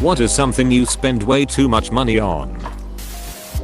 What is something you spend way too much money on?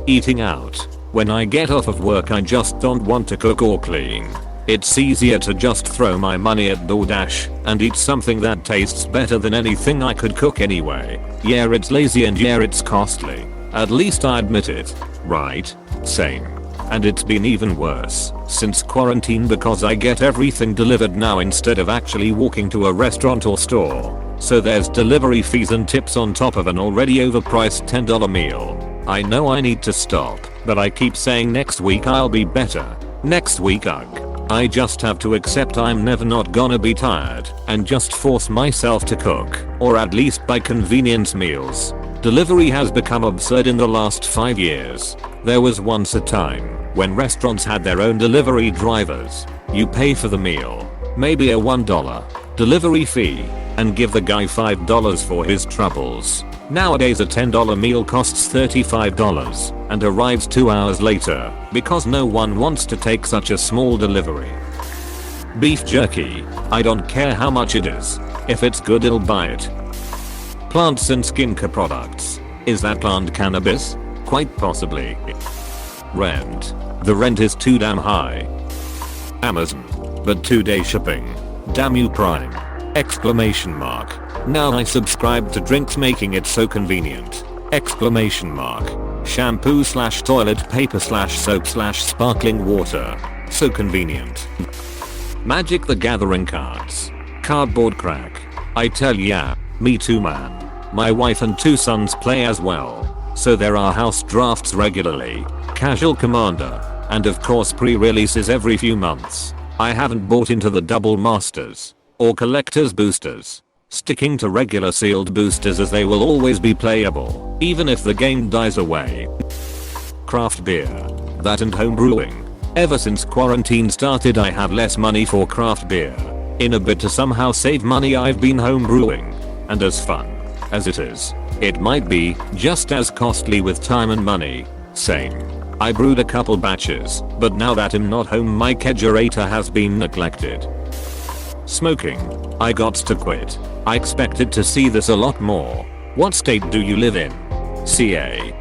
Eating out. When I get off of work I just don't want to cook or clean. It's easier to just throw my money at DoorDash and eat something that tastes better than anything I could cook anyway. Yeah, it's lazy and yeah, it's costly. At least I admit it. Right? Same. And it's been even worse since quarantine because I get everything delivered now instead of actually walking to a restaurant or store. So there's delivery fees and tips on top of an already overpriced $10 meal. I know I need to stop, but I keep saying next week I'll be better. Next week ugh. I just have to accept I'm never not gonna be tired and just force myself to cook, or at least buy convenience meals. Delivery has become absurd in the last 5 years. There was once a time when restaurants had their own delivery drivers. You pay for the meal, maybe a $1 delivery fee, and give the guy $5 for his troubles. Nowadays a $10 meal costs $35 and arrives 2 hours later because no one wants to take such a small delivery. Beef jerky. I don't care how much it is. If it's good I'll buy it. Plants and skincare products. Is that plant cannabis? Quite possibly. Rent. The rent is too damn high. Amazon. But 2-day shipping. Damn you Prime. Exclamation mark. Now I subscribe to drinks making it so convenient. Exclamation mark. Shampoo / toilet paper / soap / sparkling water. So convenient. Magic the Gathering cards. Cardboard crack. I tell ya, me too man. My wife and 2 sons play as well. So there are house drafts regularly. Casual Commander. And of course pre-releases every few months. I haven't bought into the double masters or collector's boosters. Sticking to regular sealed boosters as they will always be playable, even if the game dies away. Craft beer. That and home brewing. Ever since quarantine started I have less money for craft beer. In a bid to somehow save money I've been home brewing. And as fun as it is, it might be just as costly with time and money. Same. I brewed a couple batches, but now that I'm not home my kegerator has been neglected. Smoking. I got to quit. I expected to see this a lot more. What state do you live in? CA.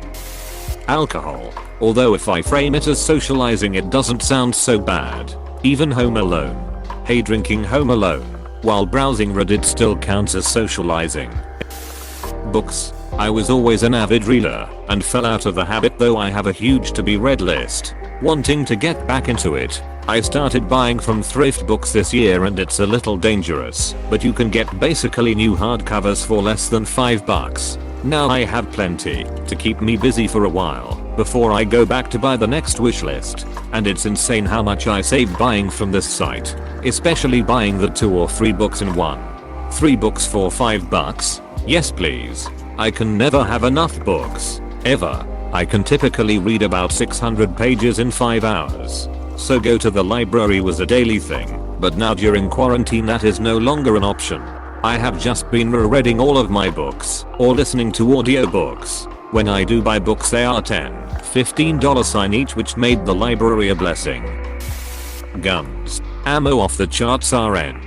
Alcohol. Although if I frame it as socializing it doesn't sound so bad. Even home alone. Hey, drinking home alone while browsing Reddit still counts as socializing. Books. I was always an avid reader and fell out of the habit though I have a huge to be read list. Wanting to get back into it, I started buying from thrift books this year and it's a little dangerous, but you can get basically new hardcovers for less than $5. Now I have plenty to keep me busy for a while before I go back to buy the next wishlist, and it's insane how much I save buying from this site, especially buying the 2 or 3 books in one. 3 books for $5? Yes please. I can never have enough books, ever. I can typically read about 600 pages in 5 hours. So go to the library was a daily thing, but now during quarantine that is no longer an option. I have just been rereading all of my books or listening to audiobooks. When I do buy books they are $10-15 each, which made the library a blessing. Guns. Ammo off the charts RN.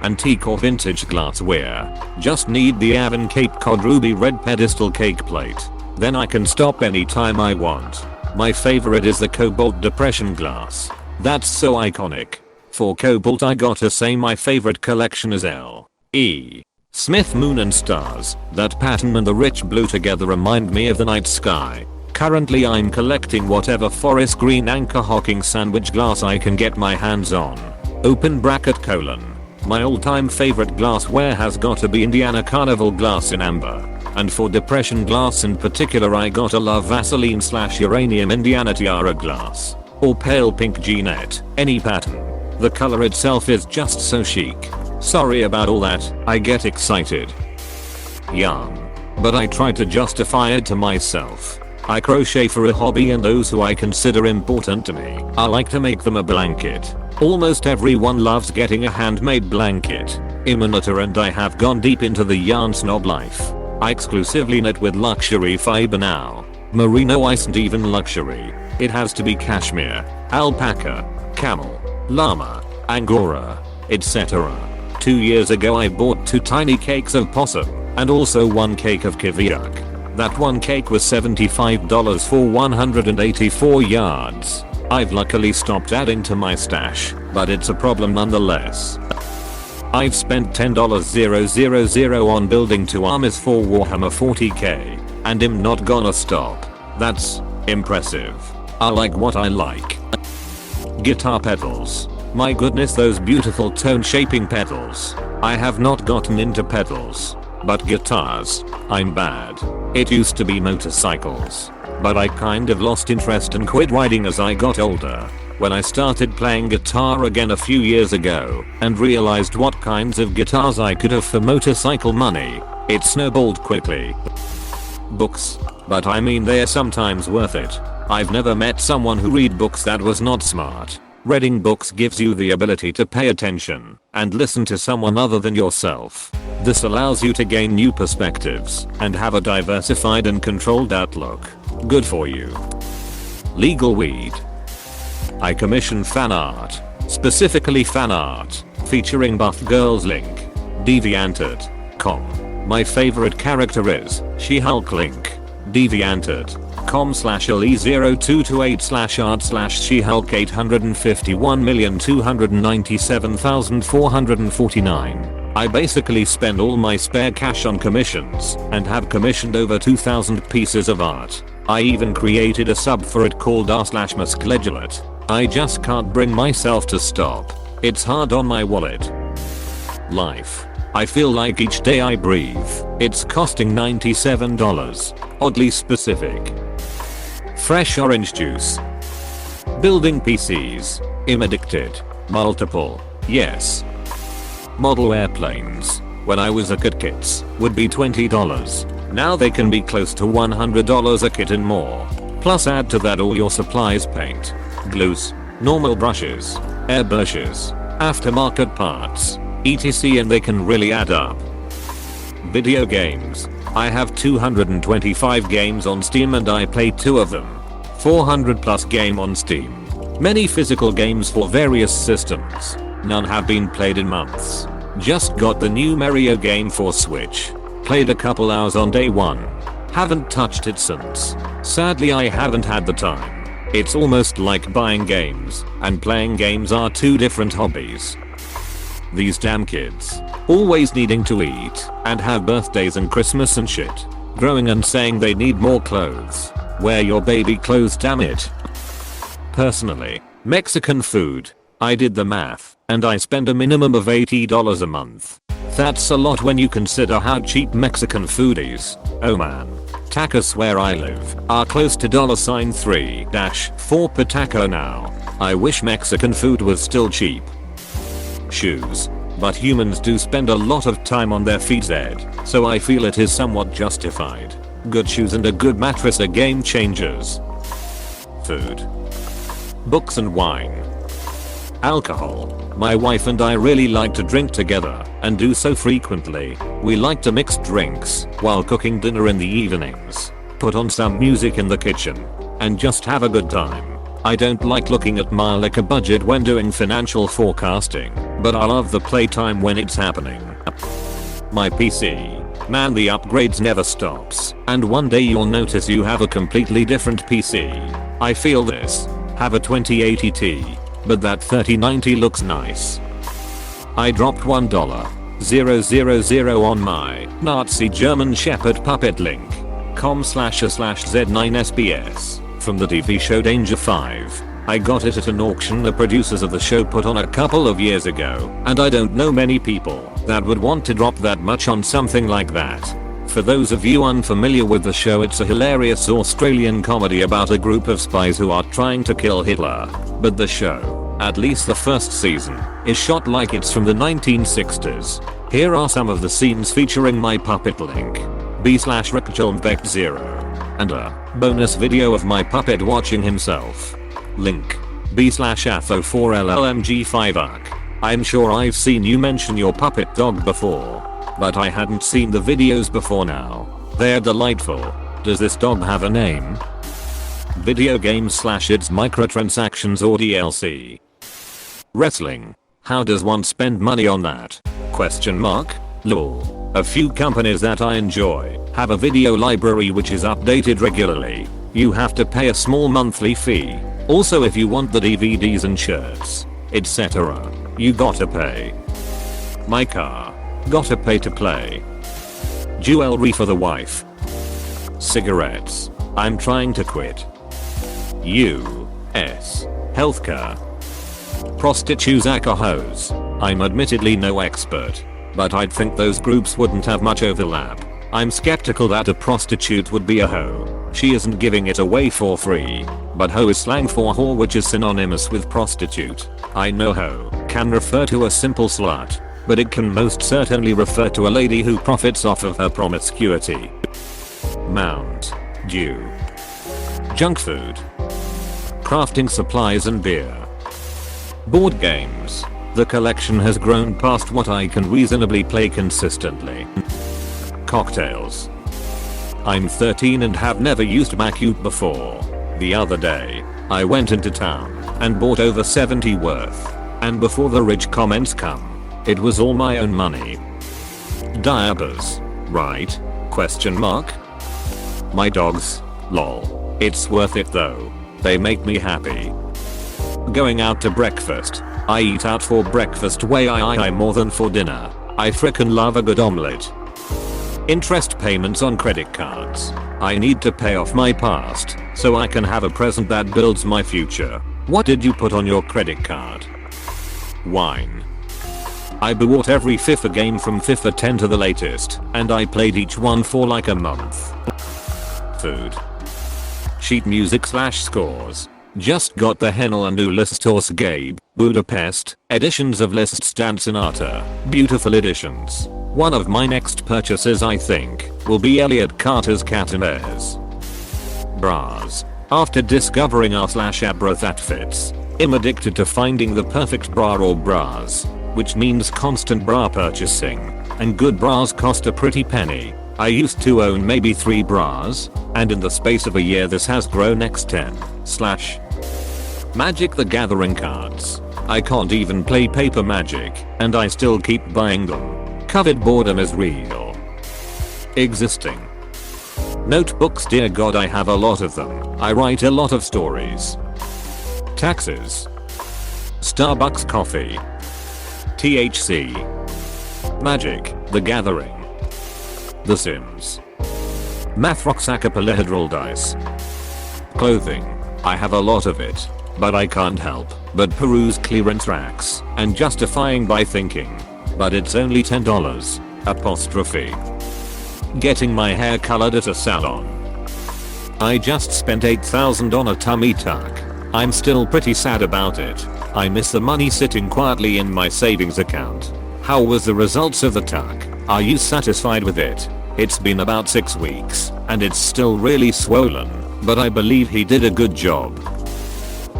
Antique or vintage glassware. Just need the Avon Cape Cod Ruby Red Pedestal cake plate. Then I can stop anytime I want. My favorite is the Cobalt Depression glass. That's so iconic. For Cobalt I gotta say my favorite collection is L.E. Smith Moon and Stars. That pattern and the rich blue together remind me of the night sky. Currently I'm collecting whatever forest green Anchor Hocking sandwich glass I can get my hands on. Open bracket colon. My all-time favorite glassware has gotta be Indiana Carnival glass in amber. And for depression glass in particular I gotta love Vaseline / uranium Indiana Tiara glass. Or pale pink Jeanette, any pattern. The color itself is just so chic. Sorry about all that, I get excited. Yarn. But I try to justify it to myself. I crochet for a hobby and those who I consider important to me, I like to make them a blanket. Almost everyone loves getting a handmade blanket. Immuniter and I have gone deep into the yarn snob life. I exclusively knit with luxury fiber now. Merino isn't even luxury. It has to be cashmere, alpaca, camel, llama, angora, etc. 2 years ago I bought 2 tiny cakes of possum, and also one cake of caviar. That one cake was $75 for 184 yards. I've luckily stopped adding to my stash, but it's a problem nonetheless. I've spent $10,000 on building 2 armies for Warhammer 40k, and I'm not gonna stop. That's impressive. I like what I like. Guitar pedals. My goodness, those beautiful tone shaping pedals. I have not gotten into pedals, but guitars, I'm bad. It used to be motorcycles, but I kind of lost interest and quit riding as I got older. When I started playing guitar again a few years ago and realized what kinds of guitars I could have for motorcycle money, it snowballed quickly. Books, but I mean they're sometimes worth it. I've never met someone who read books that was not smart. Reading books gives you the ability to pay attention and listen to someone other than yourself. This allows you to gain new perspectives and have a diversified and controlled outlook. Good for you. Legal weed. I commission fan art, specifically fan art, featuring buff girls link. Deviantart.com. My favorite character is She-Hulk link. Deviantart.com/LE0228/art/She-Hulk 851,297,449. I basically spend all my spare cash on commissions and have commissioned over 2,000 pieces of art. I even created a sub for it called r/Muskledulet. I just can't bring myself to stop. It's hard on my wallet. Life. I feel like each day I breathe, it's costing $97. Oddly specific. Fresh orange juice. Building PCs. I'm addicted. Multiple. Yes. Model airplanes. When I was a kid, kits would be $20. Now they can be close to $100 a kit and more. Plus add to that all your supplies, paint, glues, normal brushes, airbrushes, aftermarket parts, etc, and they can really add up. Video games. I have 225 games on Steam and I play 2 of them. 400 plus game on Steam. Many physical games for various systems. None have been played in months. Just got the new Mario game for Switch. Played a couple hours on day 1. Haven't touched it since. Sadly, I haven't had the time. It's almost like buying games and playing games are 2 different hobbies. These damn kids. Always needing to eat and have birthdays and Christmas and shit. Growing and saying they need more clothes. Wear your baby clothes, damn it. Personally, Mexican food. I did the math and I spend a minimum of $80 a month. That's a lot when you consider how cheap Mexican food is. Oh man. Tacos where I live are close to $3-4 per taco now. I wish Mexican food was still cheap. Shoes. But humans do spend a lot of time on their feet, so I feel it is somewhat justified. Good shoes and a good mattress are game changers. Food. Books and wine. Alcohol. My wife and I really like to drink together and do so frequently. We like to mix drinks while cooking dinner in the evenings, put on some music in the kitchen, and just have a good time. I don't like looking at my liquor budget when doing financial forecasting, but I love the playtime when it's happening. My PC. Man, the upgrades never stops, and one day you'll notice you have a completely different PC. I feel this. Have a 2080 Ti, but that 3090 looks nice. I dropped $1,000 on my Nazi German Shepherd puppet link. com//z9sbs. From the TV show Danger 5. I got it at an auction the producers of the show put on a couple of years ago, and I don't know many people that would want to drop that much on something like that. For those of you unfamiliar with the show, it's a hilarious Australian comedy about a group of spies who are trying to kill Hitler. But the show, at least the first season, is shot like it's from the 1960s. Here are some of the scenes featuring my puppet link. b/Rickchelmbeck0. And a bonus video of my puppet watching himself. Link. b/AFO4LLMG5ARC. I'm sure I've seen you mention your puppet dog before, but I hadn't seen the videos before now. They're delightful. Does this dog have a name? Video games / its microtransactions or DLC. Wrestling. How does one spend money on that? Question mark? Lol. A few companies that I enjoy have a video library which is updated regularly. You have to pay a small monthly fee. Also, if you want the DVDs and shirts, etc., you gotta pay. My car, gotta pay to play. Jewelry for the wife. Cigarettes, I'm trying to quit. U.S. Healthcare. Prostitutes alcohols. I'm admittedly no expert, but I'd think those groups wouldn't have much overlap. I'm skeptical that a prostitute would be a hoe. She isn't giving it away for free. But hoe is slang for whore, which is synonymous with prostitute. I know hoe can refer to a simple slut, but it can most certainly refer to a lady who profits off of her promiscuity. Mount Dew. Junk food. Crafting supplies and beer. Board games. The collection has grown past what I can reasonably play consistently. Cocktails. I'm 13 and have never used Macute before. The other day, I went into town and bought over $70 worth. And before the rich comments come, it was all my own money. Diapers. Right? Question mark? My dogs. Lol. It's worth it though. They make me happy. Going out to breakfast. I eat out for breakfast way I more than for dinner. I frickin' love a good omelette. Interest payments on credit cards. I need to pay off my past so I can have a present that builds my future. What did you put on your credit card? Wine. I bought every FIFA game from FIFA 10 to the latest, and I played each one for like a month. Food. Sheet music / scores. Just got the Hennel and Ulistos Gabe, Budapest, editions of Liszt and Sonata. Beautiful editions. One of my next purchases I think will be Elliot Carter's Cat and Airs. Bras. After discovering r/abra that fits, I'm addicted to finding the perfect bra or bras, which means constant bra purchasing, and good bras cost a pretty penny. I used to own maybe 3 bras, and in the space of a year this has grown x10. Magic the Gathering cards. I can't even play paper Magic, and I still keep buying them. Covered boredom is real. Existing. Notebooks, dear god, I have a lot of them. I write a lot of stories. Taxes. Starbucks coffee. THC. Magic, the Gathering. The Sims. Mathrox acapulahedral dice. Clothing. I have a lot of it, but I can't help but peruse clearance racks and justifying by thinking, but it's only $10. Apostrophe. Getting my hair colored at a salon. I just spent $8,000 on a tummy tuck. I'm still pretty sad about it. I miss the money sitting quietly in my savings account. How was the results of the tuck? Are you satisfied with it? It's been about 6 weeks, and it's still really swollen, but I believe he did a good job.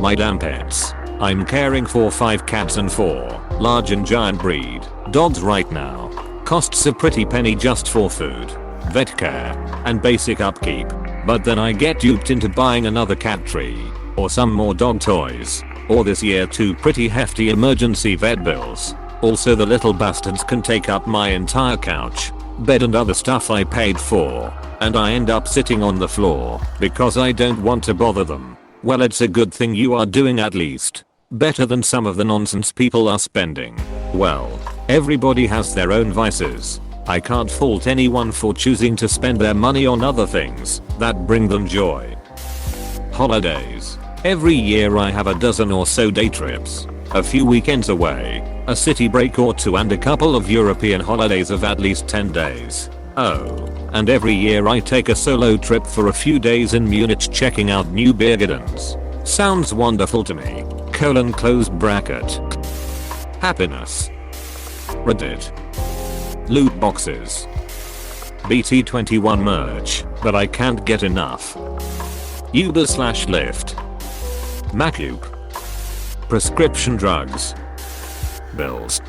My damn pets. I'm caring for 5 cats and 4 large and giant breed dogs right now. Costs a pretty penny just for food, vet care, and basic upkeep. But then I get duped into buying another cat tree, or some more dog toys, or this year 2 pretty hefty emergency vet bills. Also the little bastards can take up my entire couch, bed and other stuff I paid for, and I end up sitting on the floor because I don't want to bother them. Well, it's a good thing you are doing at least. Better than some of the nonsense people are spending. Well, everybody has their own vices. I can't fault anyone for choosing to spend their money on other things that bring them joy. Holidays. Every year I have a dozen or so day trips, a few weekends away, a city break or 2 and a couple of European holidays of at least 10 days. Oh, and every year I take a solo trip for a few days in Munich checking out new beer gardens. Sounds wonderful to me. Close bracket. Happiness. Reddit. Loot boxes. BT21 merch, but I can't get enough. Uber/Lyft. Macube. Prescription drugs. Bills.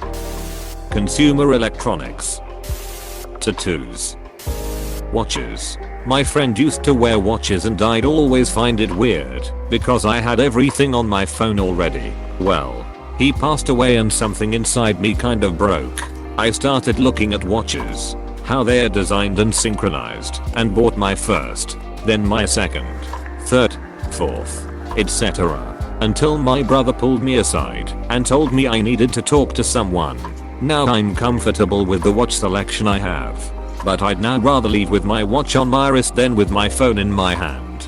Consumer electronics. Tattoos. Watches. My friend used to wear watches and I'd always find it weird because I had everything on my phone already. Well, he passed away and something inside me kind of broke. I started looking at watches. how they are designed and synchronized, and bought my first, then my second, third, fourth, etc. Until my brother pulled me aside and told me I needed to talk to someone. Now I'm comfortable with the watch selection I have, but I'd now rather leave with my watch on my wrist than with my phone in my hand.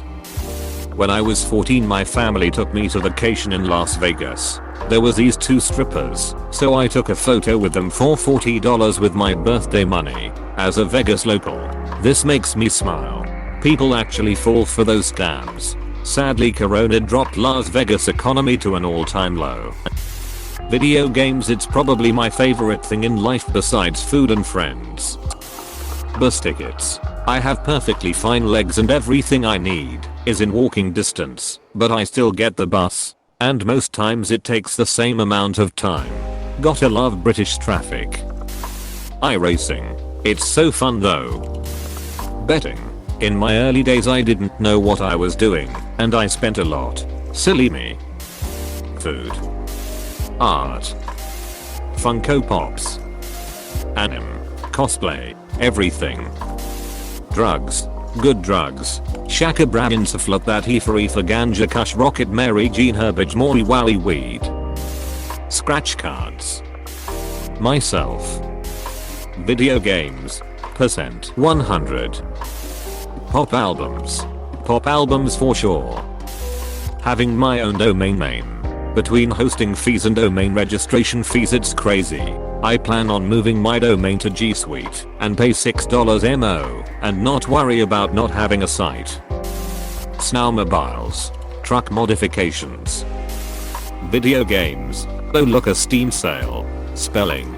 When I was 14, my family took me to vacation in Las Vegas. There was these two strippers, so I took a photo with them for $40 with my birthday money. As a Vegas local, this makes me smile. People actually fall for those scams. Sadly, Corona dropped Las Vegas economy to an all-time low. Video games, it's probably my favorite thing in life besides food and friends. Bus tickets. I have perfectly fine legs and everything I need is in walking distance, but I still get the bus. And most times it takes the same amount of time. Gotta love British traffic. iRacing. It's so fun though. Betting. In my early days I didn't know what I was doing, and I spent a lot. Silly me. Food. Art. Funko Pops. Anime. Cosplay. Everything. Drugs. Good drugs. Shaka Braganza Flut that Heifer Ganja Kush Rocket Mary Jean Herbage Maury Wally Weed. Scratch cards. Myself. Video games. Percent 100. Pop albums. Pop albums for sure. Having my own domain name. Between hosting fees and domain registration fees, it's crazy. I plan on moving my domain to G Suite and pay $6 MO and not worry about not having a site. Snowmobiles. Truck modifications. Video games. Oh look, a Steam sale. Spelling.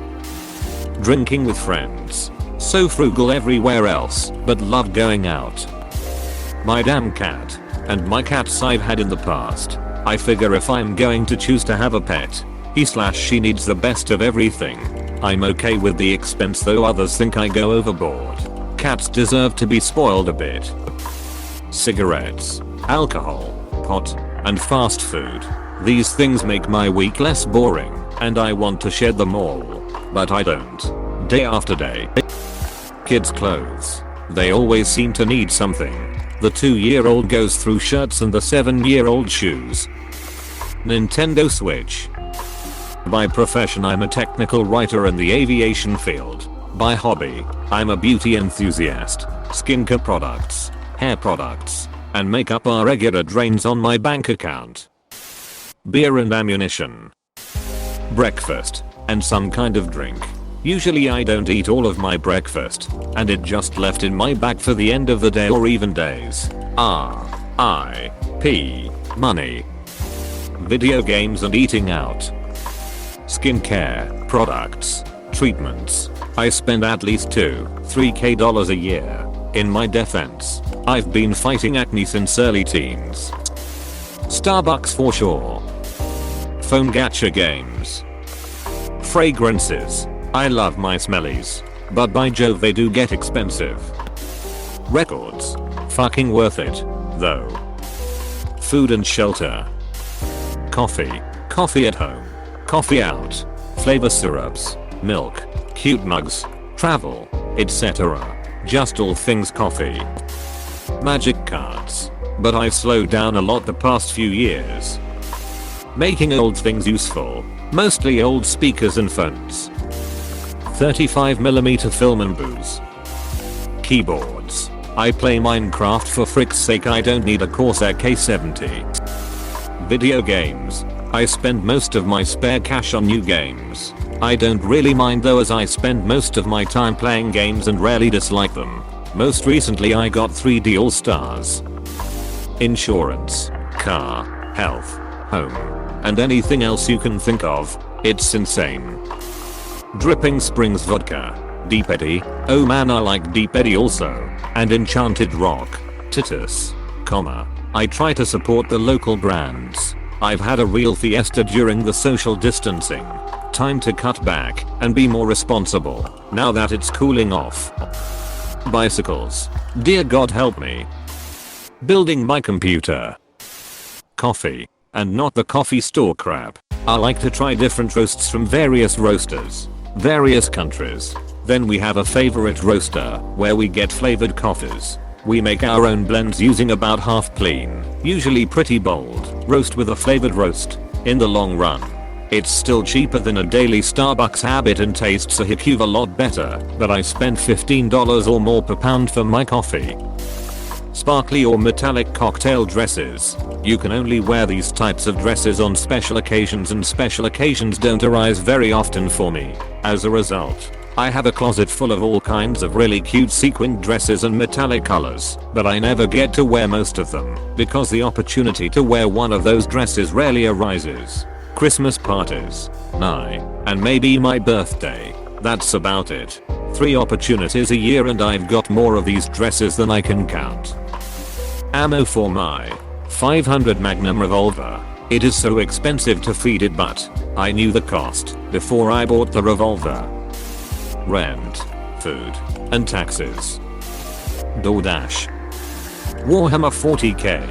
Drinking with friends. So frugal everywhere else, but love going out. My damn cat. And my cats I've had in the past. I figure if I'm going to choose to have a pet, he/she needs the best of everything. I'm okay with the expense though others think I go overboard. Cats deserve to be spoiled a bit. Cigarettes, alcohol, pot, and fast food. These things make my week less boring, and I want to shed them all. But I don't. Day after day. Kids' clothes. They always seem to need something. The 2-year-old goes through shirts and the 7-year-old shoes. Nintendo Switch. By profession I'm a technical writer in the aviation field. By hobby, I'm a beauty enthusiast. Skincare products, hair products, and makeup are regular drains on my bank account. Beer and ammunition. Breakfast, and some kind of drink. Usually I don't eat all of my breakfast, and it just left in my bag for the end of the day or even days. R.I.P. money. Video games and eating out. Skincare, products, treatments. I spend at least $2-3K a year. In my defense, I've been fighting acne since early teens. Starbucks for sure. Phone gacha games. Fragrances. I love my smellies, but by Jove they do get expensive. Records. Fucking worth it, though. Food and shelter. Coffee. Coffee at home. Coffee out. Flavor syrups. Milk. Cute mugs. Travel. etc. Just all things coffee. Magic cards. But I've slowed down a lot the past few years. Making old things useful. Mostly old speakers and phones. 35mm film and booze. Keyboards. I play Minecraft for frick's sake, I don't need a Corsair K70. Video games. I spend most of my spare cash on new games. I don't really mind though, as I spend most of my time playing games and rarely dislike them. Most recently I got 3D All Stars. Insurance. Car. Health. Home. And anything else you can think of. It's insane. Dripping Springs vodka. Deep Eddy. Oh man, I like Deep Eddy also. And Enchanted Rock. Titus. I try to support the local brands. I've had a real fiesta during the social distancing. Time to cut back and be more responsible now that it's cooling off. Bicycles. Dear God help me. Building my computer. Coffee. And not the coffee store crap. I like to try different roasts from various roasters, various countries, Then we have a favorite roaster where we get flavored coffees. We make our own blends using about half clean, usually pretty bold, roast with a flavored roast. In the long run, it's still cheaper than a daily Starbucks habit and tastes a heck of a lot better, but I spend $15 or more per pound for my coffee. Sparkly or metallic cocktail dresses. You can only wear these types of dresses on special occasions, and special occasions don't arise very often for me. As a result, I have a closet full of all kinds of really cute sequined dresses and metallic colors, but I never get to wear most of them because the opportunity to wear one of those dresses rarely arises. Christmas parties, and maybe my birthday. That's about it. 3 opportunities a year and I've got more of these dresses than I can count. Ammo for my 500 Magnum revolver. It is so expensive to feed it, but I knew the cost before I bought the revolver. Rent, food, and taxes. DoorDash. Warhammer 40k.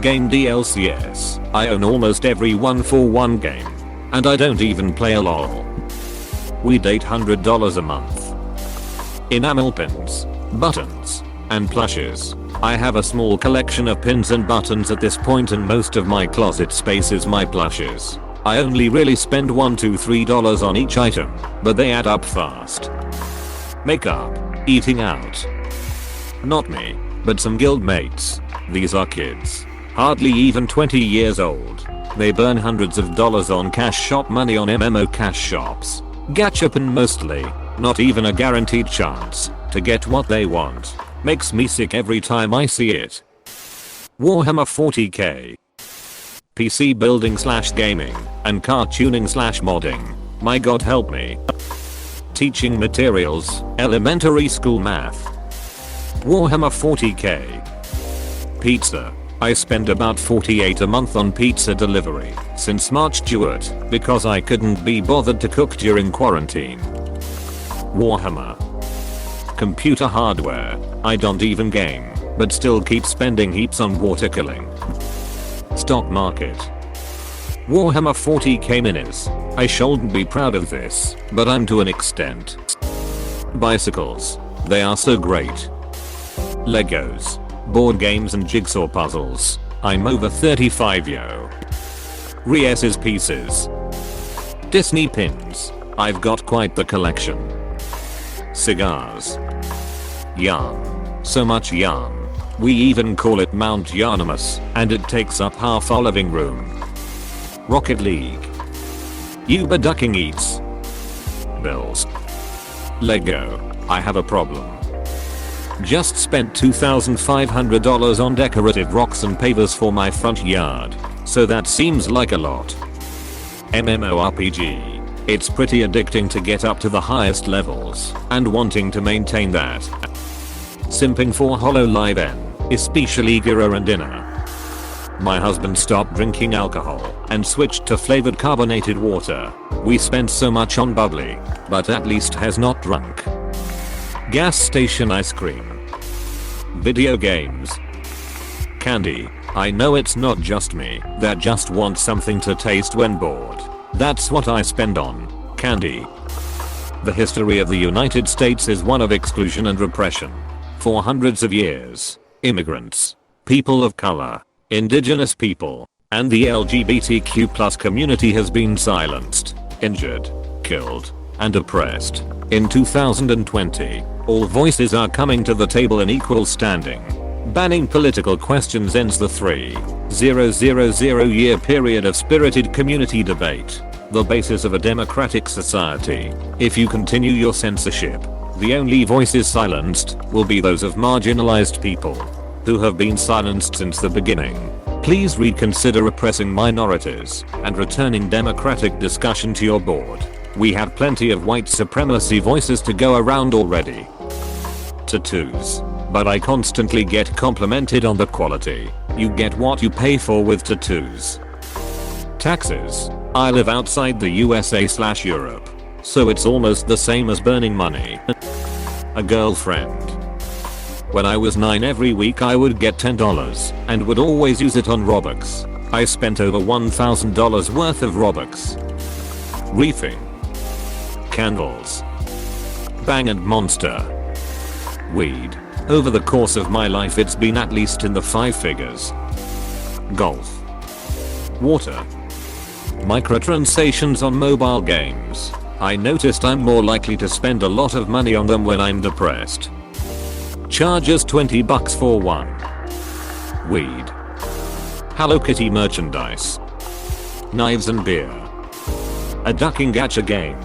Game DLCs. I own almost every 1-for-1 game. And I don't even play a LOL. We'd $800 a month. Enamel pins, buttons, and plushes. I have a small collection of pins and buttons at this point, and most of my closet space is my plushes. I only really spend $1-3 on each item, but they add up fast. Makeup, eating out. Not me, but some guild mates. These are kids, hardly even 20 years old. They burn hundreds of dollars on cash shop money on MMO cash shops. Gachapon mostly, not even a guaranteed chance to get what they want. Makes me sick every time I see it. Warhammer 40k. PC building / gaming and car tuning / modding. My god help me. Teaching materials, elementary school math. Warhammer 40k. Pizza. I spend about $48 a month on pizza delivery since March due it because I couldn't be bothered to cook during quarantine. Warhammer. Computer hardware. I don't even game, but still keep spending heaps on water killing. Stock market. Warhammer 40k minis. I shouldn't be proud of this, but I'm to an extent. Bicycles. They are so great. Legos. Board games and jigsaw puzzles. I'm over 35 yo. Reese's Pieces. Disney pins. I've got quite the collection. Cigars. Yarn. So much yarn. We even call it Mount Yarnimus, and it takes up half our living room. Rocket League. Uber ducking eats. Bills. Lego. I have a problem. Just spent $2,500 on decorative rocks and pavers for my front yard, so that seems like a lot. MMORPG. It's pretty addicting to get up to the highest levels and wanting to maintain that. Simping for HoloLive N, especially Gira and Dinner. My husband stopped drinking alcohol and switched to flavored carbonated water. We spent so much on bubbly, but at least has not drunk. Gas station ice cream. Video games. Candy. I know it's not just me that just wants something to taste when bored. That's what I spend on. Candy. The history of the United States is one of exclusion and repression. For hundreds of years, immigrants, people of color, indigenous people, and the LGBTQ+ community has been silenced, injured, killed, and oppressed. In 2020, all voices are coming to the table in equal standing. Banning political questions ends the 3,000-year period of spirited community debate, the basis of a democratic society. If you continue your censorship, the only voices silenced will be those of marginalized people, who have been silenced since the beginning. Please reconsider oppressing minorities and returning democratic discussion to your board. We have plenty of white supremacy voices to go around already. Tattoos. But I constantly get complimented on the quality. You get what you pay for with tattoos. Taxes. I live outside the USA/Europe, so it's almost the same as burning money. A girlfriend. When I was 9, every week I would get $10 and would always use it on Robux. I spent over $1,000 worth of Robux. Reefing. Candles. Bang and Monster. Weed. Over the course of my life it's been at least in the 5 figures. Golf. Water. Microtransactions on mobile games. I noticed I'm more likely to spend a lot of money on them when I'm depressed. Charges $20 for one. Weed. Hello Kitty merchandise. Knives and beer. A ducking gacha game.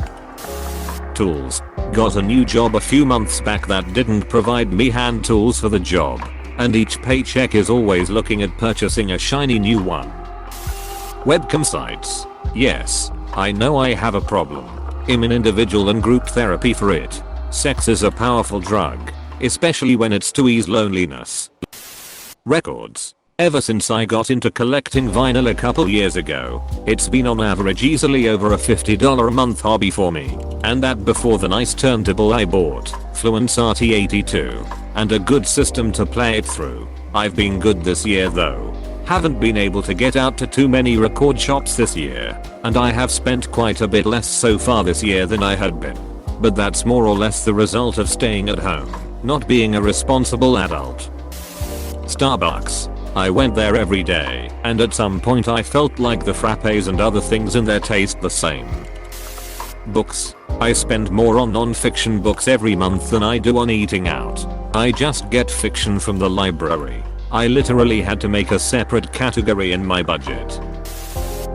Tools. Got a new job a few months back that didn't provide me hand tools for the job, and each paycheck is always looking at purchasing a shiny new one. Webcam sites. Yes, I know I have a problem. I'm in individual and group therapy for it. Sex is a powerful drug, especially when it's to ease loneliness. Records. Ever since I got into collecting vinyl a couple years ago, it's been on average easily over a $50 a month hobby for me, and that before the nice turntable I bought, Fluence RT82, and a good system to play it through. I've been good this year though. Haven't been able to get out to too many record shops this year, and I have spent quite a bit less so far this year than I had been. But that's more or less the result of staying at home, not being a responsible adult. Starbucks. I went there every day, and at some point I felt like the frappes and other things in there taste the same. Books. I spend more on non-fiction books every month than I do on eating out. I just get fiction from the library. I literally had to make a separate category in my budget.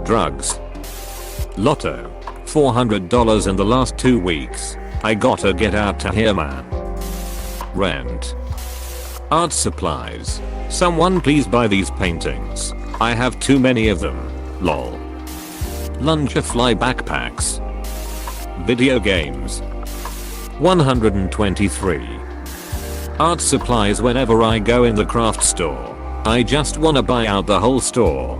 Drugs. Lotto. $400 in the last 2 weeks. I gotta get out to here man. Rent. Art supplies. Someone please buy these paintings. I have too many of them. Lol. Lunchafly backpacks. Video games. 123. Art supplies. Whenever I go in the craft store, I just wanna buy out the whole store.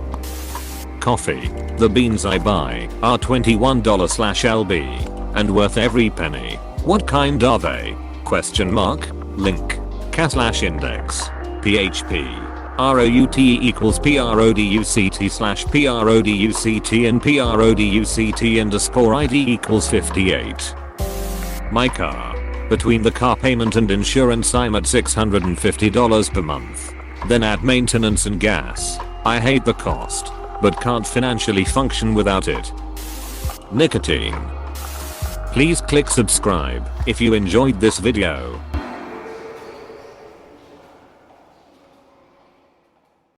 Coffee. The beans I buy are $21/lb and worth every penny. What kind are they? Question mark. Link. /index. PHP. ROUT equals PRODUCT/PRODUCT and PRODUCT_ID equals 58. My car. Between the car payment and insurance I'm at $650 per month. Then add maintenance and gas. I hate the cost, but can't financially function without it. Nicotine. Please click subscribe if you enjoyed this video.